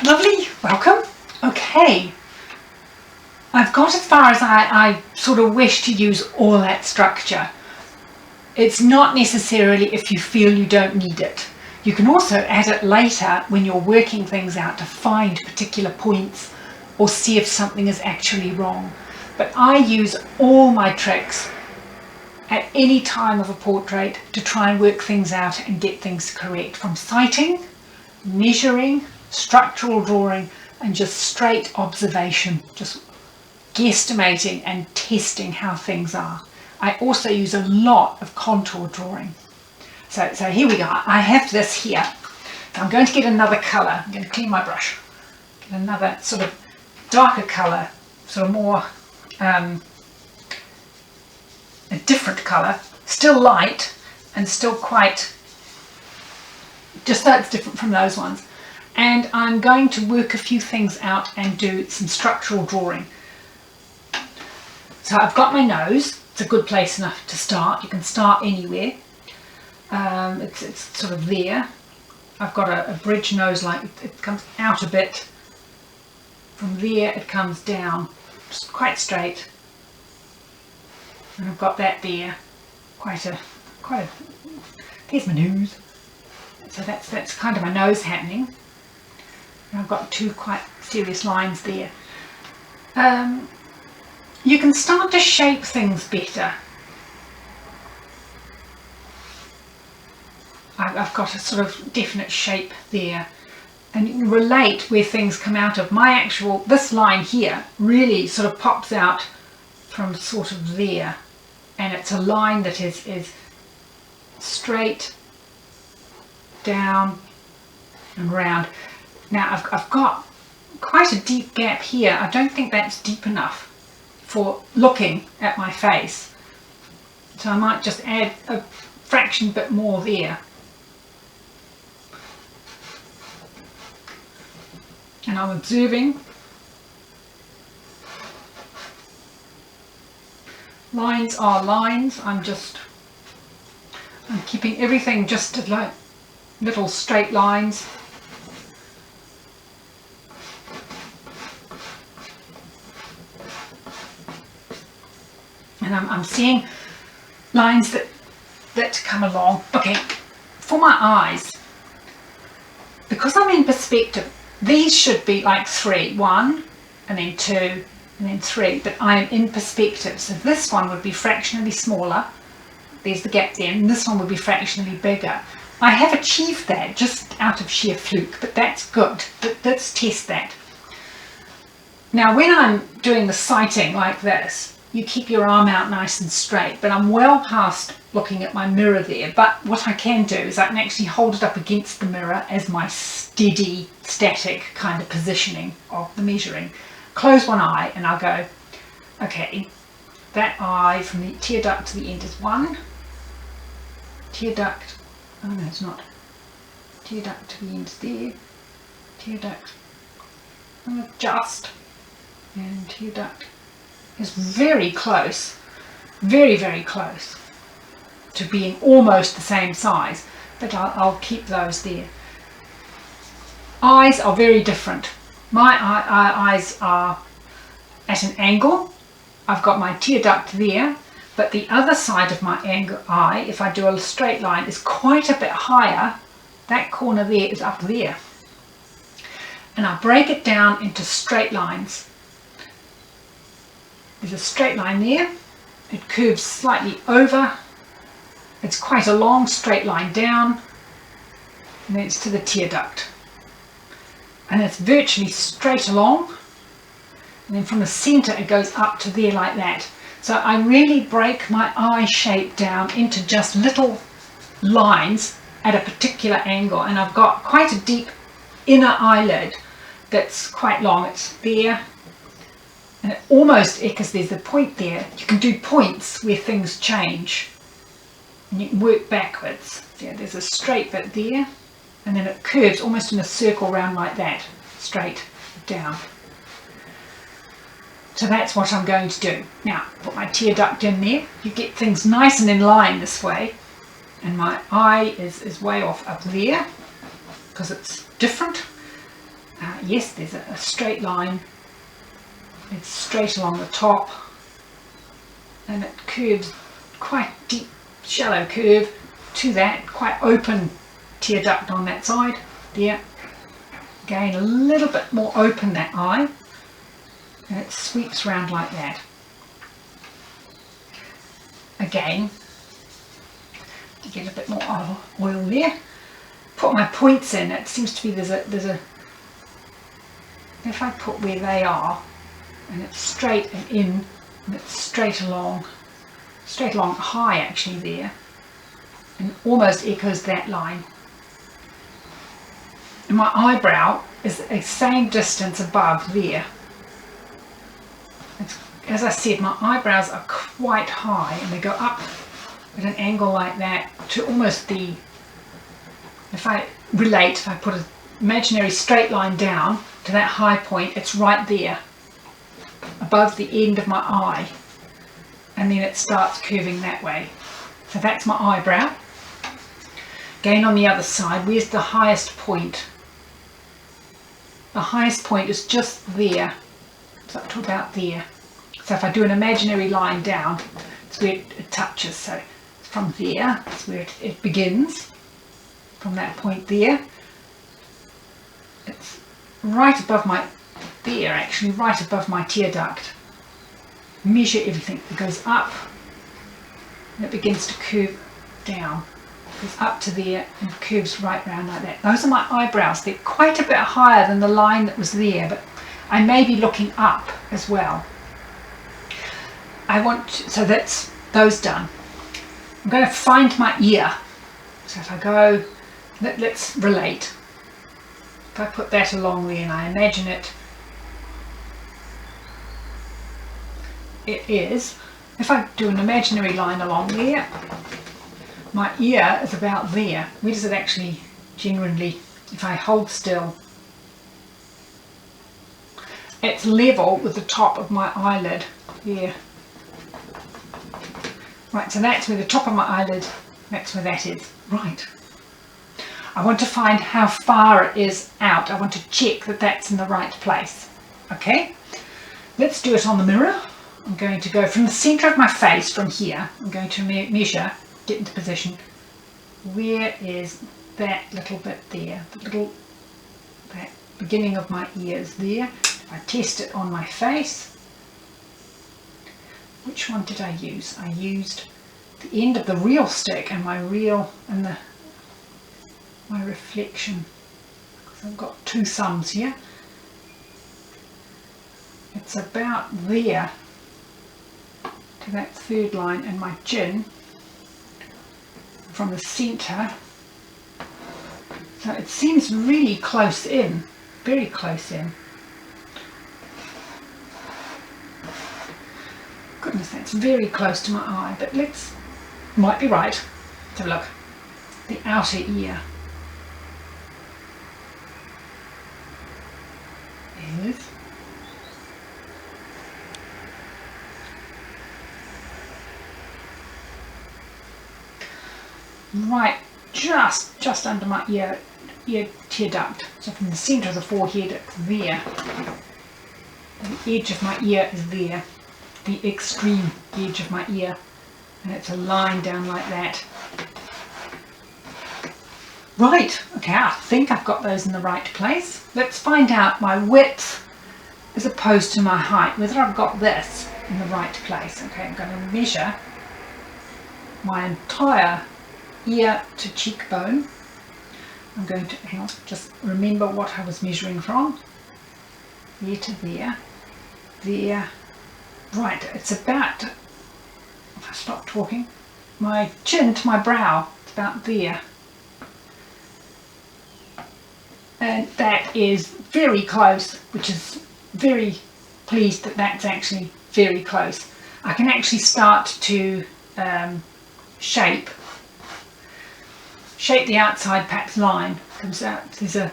Lovely, welcome. Okay, I've got as far as I sort of wish to use all that structure. It's not necessarily if you feel you don't need it. You can also add it later when you're working things out to find particular points or see if something is actually wrong. But I use all my tricks at any time of a portrait to try and work things out and get things correct, from sighting, measuring, structural drawing, and just straight observation, just guesstimating and testing how things are. I also use a lot of contour drawing. So here we go. I have this here. So I'm going to get another colour. I'm going to clean my brush. Get another sort of darker colour, sort of more a different colour, still light and still quite, just so it's different from those ones. And I'm going to work a few things out and do some structural drawing. So I've got my nose. It's a good place enough to start. You can start anywhere. It's sort of there. I've got a bridge nose, like it comes out a bit. From there it comes down, just quite straight. And I've got that there, quite a, there's my nose. So that's kind of my nose happening. And I've got two quite serious lines there. You can start to shape things better. I've got a sort of definite shape there. And you can relate where things come out of. This line here really sort of pops out from sort of there. And it's a line that is straight down and round. Now I've got quite a deep gap here. I don't think that's deep enough for looking at my face. So I might just add a fraction bit more there. And I'm observing. Lines are lines. I'm keeping everything just like little straight lines. And I'm seeing lines that come along. Okay, for my eyes, because I'm in perspective, these should be like 3, 1, and then 2, and then 3, but I'm in perspective. So this one would be fractionally smaller. There's the gap there, and this one would be fractionally bigger. I have achieved that just out of sheer fluke, but that's good. Let's test that. Now, when I'm doing the sighting like this, you keep your arm out nice and straight, but I'm well past looking at my mirror there. But what I can do is I can actually hold it up against the mirror as my steady, static kind of positioning of the measuring. Close one eye and I'll go, okay, that eye from the tear duct to the end is 1. Tear duct, oh no it's not. Tear duct to the end is there. Tear duct, I'm adjust, and tear duct is very close, very, very close to being almost the same size, but I'll keep those there. Eyes are very different. My eyes are at an angle. I've got my tear duct there, but the other side of my eye, if I do a straight line, is quite a bit higher. That corner there is up there. And I break it down into straight lines. There's a straight line there, it curves slightly over, it's quite a long straight line down, and then it's to the tear duct. And it's virtually straight along, and then from the centre it goes up to there like that. So I really break my eye shape down into just little lines at a particular angle, and I've got quite a deep inner eyelid that's quite long. It's there. And it almost, because there's a point there, you can do points where things change. And you can work backwards. Yeah, there's a straight bit there, and then it curves almost in a circle round like that, straight down. So that's what I'm going to do. Now, put my tear duct in there. You get things nice and in line this way. And my eye is way off up there, because it's different. yes, there's a straight line. It's straight along the top, and it curves quite deep, shallow curve to that, quite open tear duct on that side there. Again, a little bit more open that eye, and it sweeps round like that. Again, to get a bit more oil there, put my points in. It seems to be there's a if I put where they are, and it's straight and in, and it's straight along high actually there, and almost echoes that line. And my eyebrow is the same distance above there. As I said, my eyebrows are quite high, and they go up at an angle like that to almost the, if I put an imaginary straight line down to that high point, it's right there above the end of my eye, and then it starts curving that way. So that's my eyebrow. Again, on the other side, where's the highest point? The highest point is just there. It's up to about there. So if I do an imaginary line down, it's where it touches. So from there, that's where it begins. From that point there, it's right above my, there actually, right above my tear duct. Measure everything. It goes up, and it begins to curve down. It goes up to there and curves right round like that. Those are my eyebrows. They're quite a bit higher than the line that was there, but I may be looking up as well. So that's those done. I'm going to find my ear. So if I go, let's relate. If I put that along there and I imagine it is, if I do an imaginary line along there, my ear is about there. Where does it actually generally, if I hold still, it's level with the top of my eyelid here. Right, so that's where the top of my eyelid, that's where that is. Right. I want to find how far it is out. I want to check that that's in the right place. Okay, let's do it on the mirror. I'm going to go from the centre of my face, from here. I'm going to measure, get into position. Where is that little bit there? That beginning of my ear is there. If I test it on my face, which one did I use? I used the end of the real stick and my reflection. So I've got two thumbs here. It's about there to that third line, and my chin from the centre. So it seems really close in, very close in. Goodness, that's very close to my eye, but might be right. Let's have a look. The outer ear is right just under my ear tear duct. So from the centre of the forehead, it's there. The edge of my ear is there. The extreme edge of my ear, and it's a line down like that. Right, okay, I think I've got those in the right place. Let's find out my width as opposed to my height, whether I've got this in the right place. Okay, I'm going to measure my entire ear to cheekbone. I'm going to, hang on, just remember what I was measuring from. There to there, there. Right, it's about, if I stop talking, my chin to my brow, it's about there. And that is very close, which is very pleased that that's actually very close. I can actually start to shape the outside perhaps line. Comes out, there's a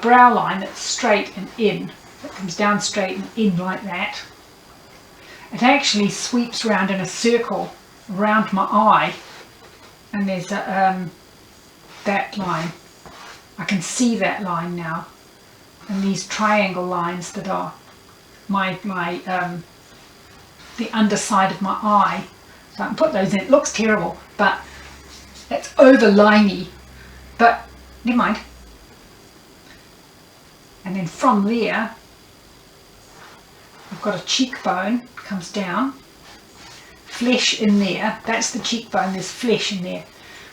brow line that's straight and in, that comes down straight and in like that. It actually sweeps round in a circle around my eye, and there's that line. I can see that line now. and these triangle lines that are the underside of my eye. So I can put those in. It looks terrible, but it's over liney, but never mind. And then from there, I've got a cheekbone, comes down, flesh in there. That's the cheekbone, there's flesh in there.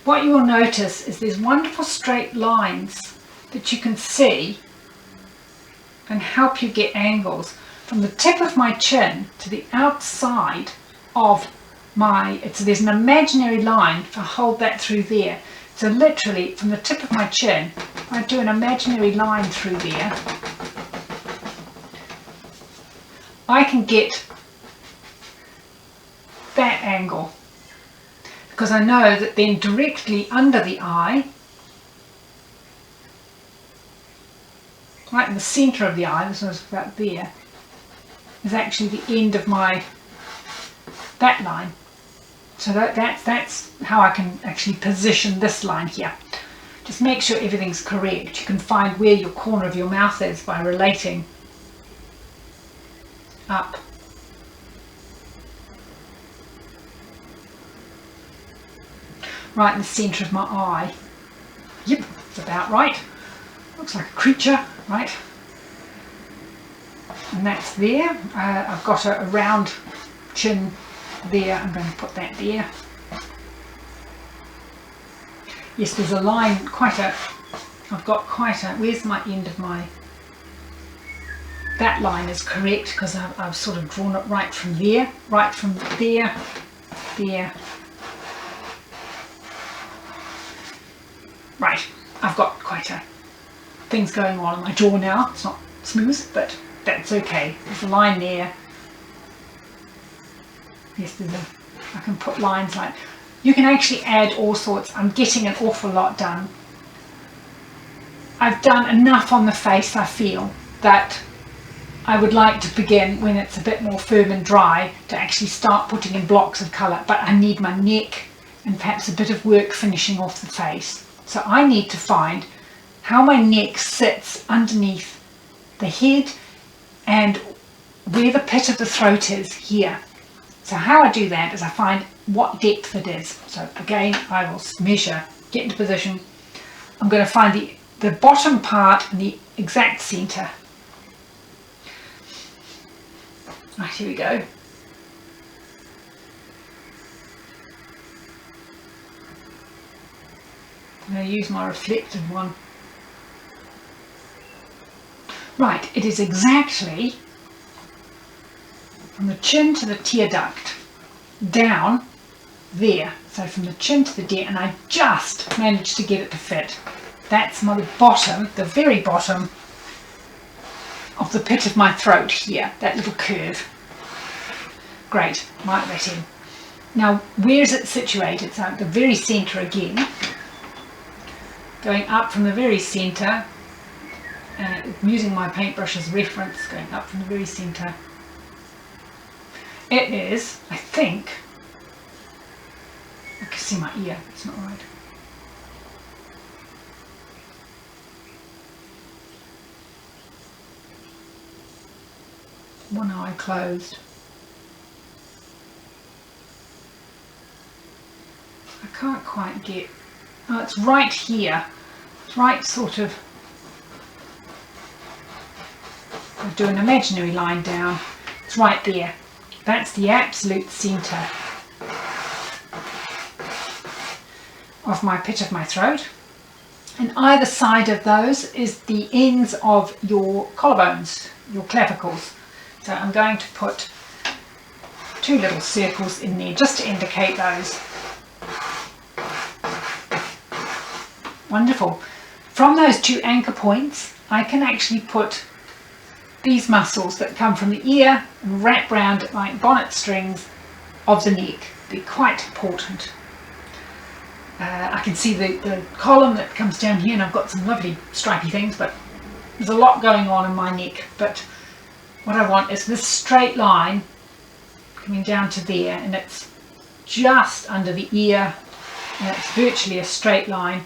What you will notice is there's wonderful straight lines that you can see and help you get angles from the tip of my chin to the outside of my, there's an imaginary line. If I hold that through there, so literally from the tip of my chin, I do an imaginary line through there, I can get that angle, because I know that then directly under the eye, right in the centre of the eye, this was about there, is actually the end of that line. So that's how I can actually position this line here. Just make sure everything's correct. You can find where your corner of your mouth is by relating up. Right in the centre of my eye. Yep, it's about right. Looks like a creature, right? And that's there. I've got a round chin there. I'm going to put that there. Yes, there's a line, I've got quite a, where's my end of my, that line is correct because I've sort of drawn it right from there, there. Right, I've got quite a, things going on in my jaw now. It's not smooth, but that's okay. There's a line there. Yes, I can put lines like, you can actually add all sorts. I'm getting an awful lot done. I've done enough on the face, I feel, that I would like to begin when it's a bit more firm and dry to actually start putting in blocks of colour, but I need my neck and perhaps a bit of work finishing off the face. So I need to find how my neck sits underneath the head and where the pit of the throat is here. So how I do that is I find what depth it is. So again, I will measure, get into position. I'm going to find the bottom part and the exact centre. Right, here we go. I'm going to use my reflective one. Right, it is exactly from the chin to the tear duct, down there. So from the chin to the tear, and I just managed to get it to fit. That's my bottom, the very bottom of the pit of my throat here, that little curve. Great, mark that in. Now, where is it situated? So at the very centre again, going up from the very centre, using my paintbrush as reference, going up from the very centre. It is, I think, I can see my ear, it's not right. One eye closed. I can't quite get, oh, it's right here. It's right sort of, I'll do an imaginary line down. It's right there. That's the absolute centre of my pit of my throat. And either side of those is the ends of your collarbones, your clavicles. So I'm going to put 2 little circles in there just to indicate those. Wonderful. From those 2 anchor points, I can actually put these muscles that come from the ear and wrap round like bonnet strings of the neck. They're quite important. I can see the column that comes down here, and I've got some lovely stripy things, but there's a lot going on in my neck. But what I want is this straight line coming down to there, and it's just under the ear, and it's virtually a straight line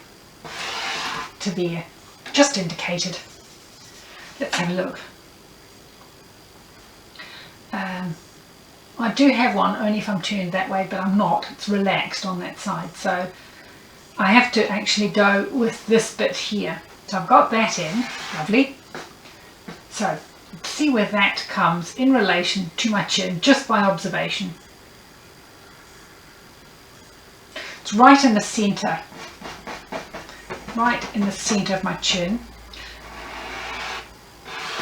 to there, just indicated. Let's have a look. I do have one only if I'm turned that way, but I'm not. It's relaxed on that side, so I have to actually go with this bit here. So I've got that in, lovely. So see where that comes in relation to my chin, just by observation. It's right in the centre, right in the centre of my chin.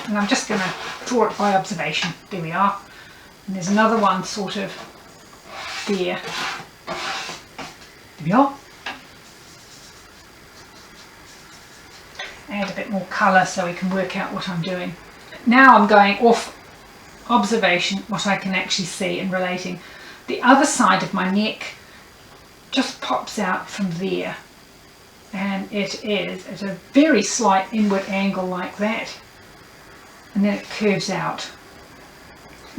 And I'm just going to draw it by observation. There we are. And there's another one sort of there. There we are. Add a bit more colour so we can work out what I'm doing. Now I'm going off observation, what I can actually see and relating. The other side of my neck just pops out from there. And it is at a very slight inward angle like that. And then it curves out.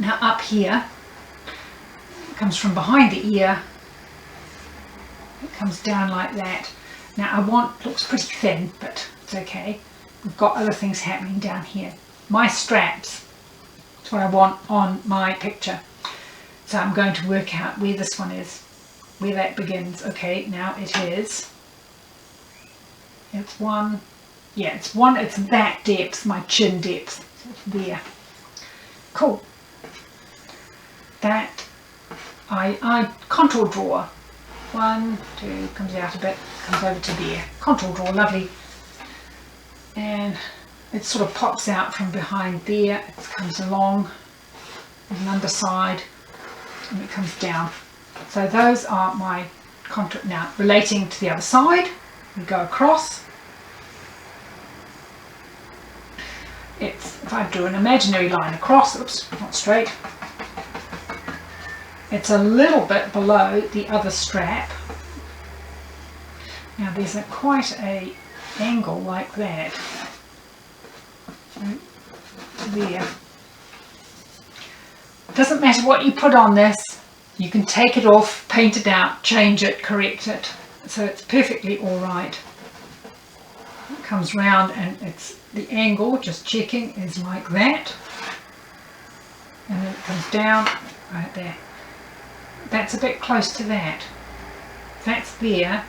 Now up here, it comes from behind the ear, it comes down like that. Now I want, looks pretty thin, but it's okay. We've got other things happening down here. My straps, that's what I want on my picture. So I'm going to work out where this one is, where that begins. Okay, now it is, it's one, yeah, it's one, it's that depth, my chin depth, so it's there. Cool. That I contour draw. 1, 2, comes out a bit, comes over to there. Contour draw, lovely. And it sort of pops out from behind there. It comes along an underside and it comes down. So those are my contour. Now relating to the other side, we go across. It's, if I do an imaginary line across, oops, not straight. It's a little bit below the other strap. Now there's quite a angle like that. There. Doesn't matter what you put on this, you can take it off, paint it out, change it, correct it. So it's perfectly alright. It comes round and it's the angle, just checking, is like that. And then it comes down right there. That's a bit close to that. That's there.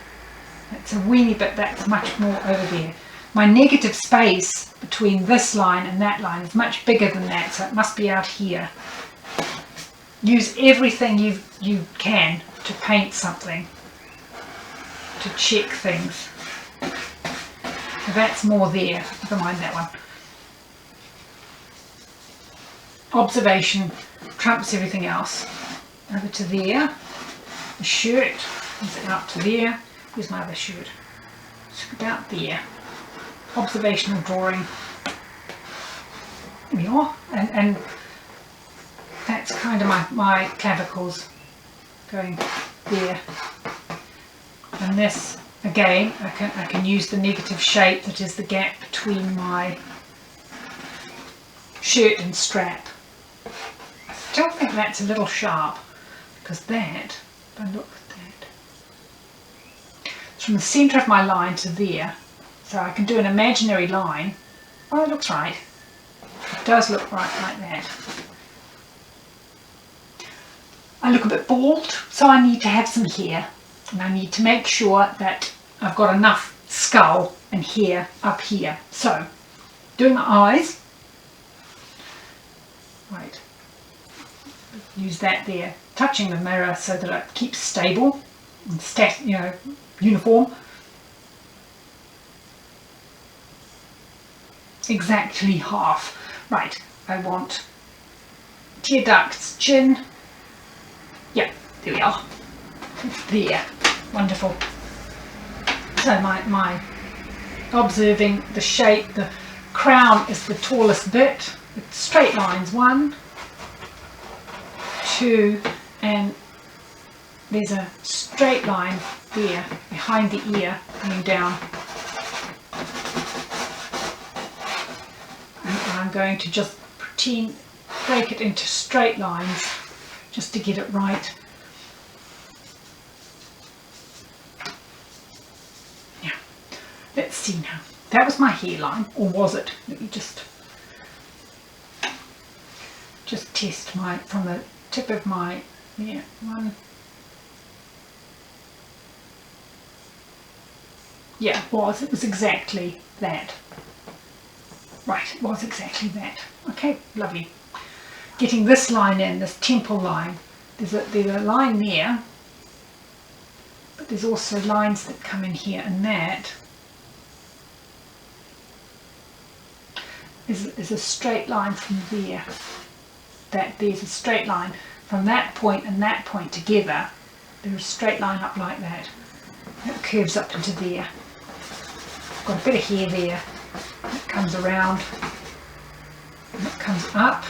That's a weeny bit, that's much more over there. My negative space between this line and that line is much bigger than that, so it must be out here. Use everything you can to paint something, to check things. So that's more there, never mind that one. Observation trumps everything else. Over to there, the shirt comes out to there. Where's my other shirt? It's about there. Observational drawing. There we are. And that's kind of my clavicles going there. And this, again, I can use the negative shape that is the gap between my shirt and strap. I still think that's a little sharp. Because that, if I look at that, it's from the centre of my line to there, so I can do an imaginary line. Oh, it looks right. It does look right like that. I look a bit bald, so I need to have some hair, and I need to make sure that I've got enough skull and hair up here. So, doing my eyes, right. Use that there, touching the mirror so that it keeps stable and uniform. Exactly half. Right, I want tear ducts, chin. Yeah, there we are. There, wonderful. So my observing the shape, the crown is the tallest bit. With straight lines, 1, 2, and there's a straight line there behind the ear coming down. And I'm going to just break it into straight lines just to get it right. Now, let's see now. That was my hairline, or was it? Let me just test from the tip of my, yeah, one. Yeah, it was exactly that. Right, it was exactly that. Okay, lovely. Getting this line in, this temple line. There's a line there, but there's also lines that come in here, and that is a straight line from there. There's a straight line from that point and that point together. There's a straight line up like that. It curves up into there. Got a bit of hair there. It comes around and it comes up.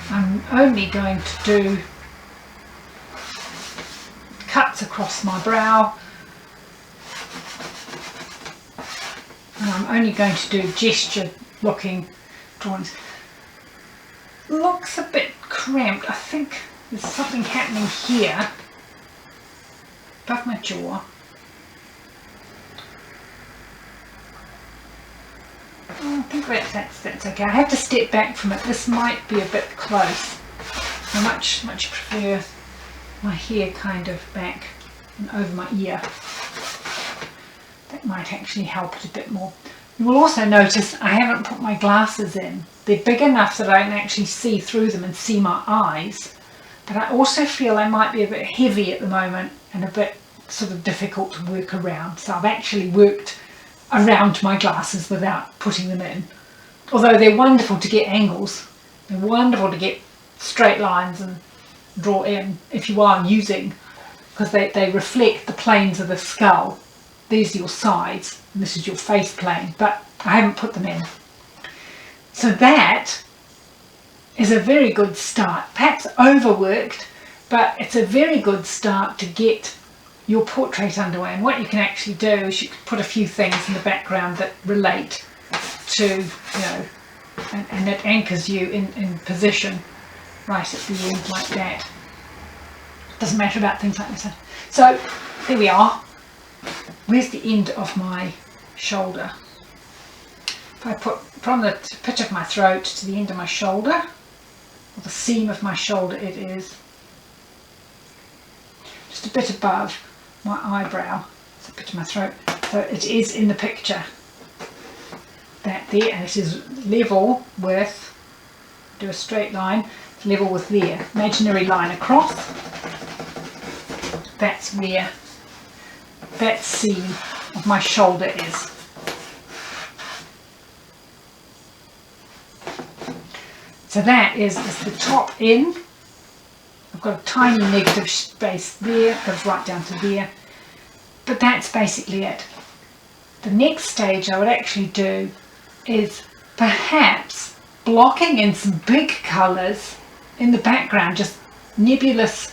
I'm only going to do cuts across my brow, and I'm only going to do gesture looking drawings. Looks a bit cramped. I think there's something happening here above my jaw. I think that's okay. I have to step back from it. This might be a bit close. I much prefer my hair kind of back and over my ear. That might actually help it a bit more. You will also notice I haven't put my glasses in. They're big enough that I can actually see through them and see my eyes. But I also feel they might be a bit heavy at the moment and a bit sort of difficult to work around. So I've actually worked around my glasses without putting them in. Although they're wonderful to get angles. They're wonderful to get straight lines and draw in if you are using, because they reflect the planes of the skull. These are your sides and this is your face plane, but I haven't put them in. So that is a very good start. Perhaps overworked, but it's a very good start to get your portrait underway. And what you can actually do is you can put a few things in the background that relate to, and it anchors you in position right at the end like that. Doesn't matter about things like this. So there we are. Where's the end of my shoulder? If I put from the pitch of my throat to the end of my shoulder, or the seam of my shoulder, it is just a bit above my eyebrow. So pitch of my throat. So it is in the picture. That there, and it is level with, do a straight line, level with there. Imaginary line across. That's where that seam of my shoulder is. So that is the top in. I've got a tiny negative space there, goes right down to there. But that's basically it. The next stage I would actually do is perhaps blocking in some big colours in the background, just nebulous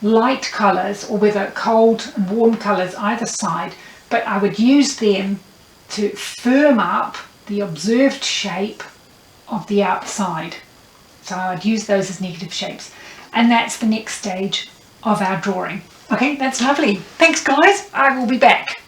light colours, or whether cold and warm colours either side, but I would use them to firm up the observed shape of the outside. So I would use those as negative shapes, and that's the next stage of our drawing. Okay, that's lovely. Thanks guys, I will be back.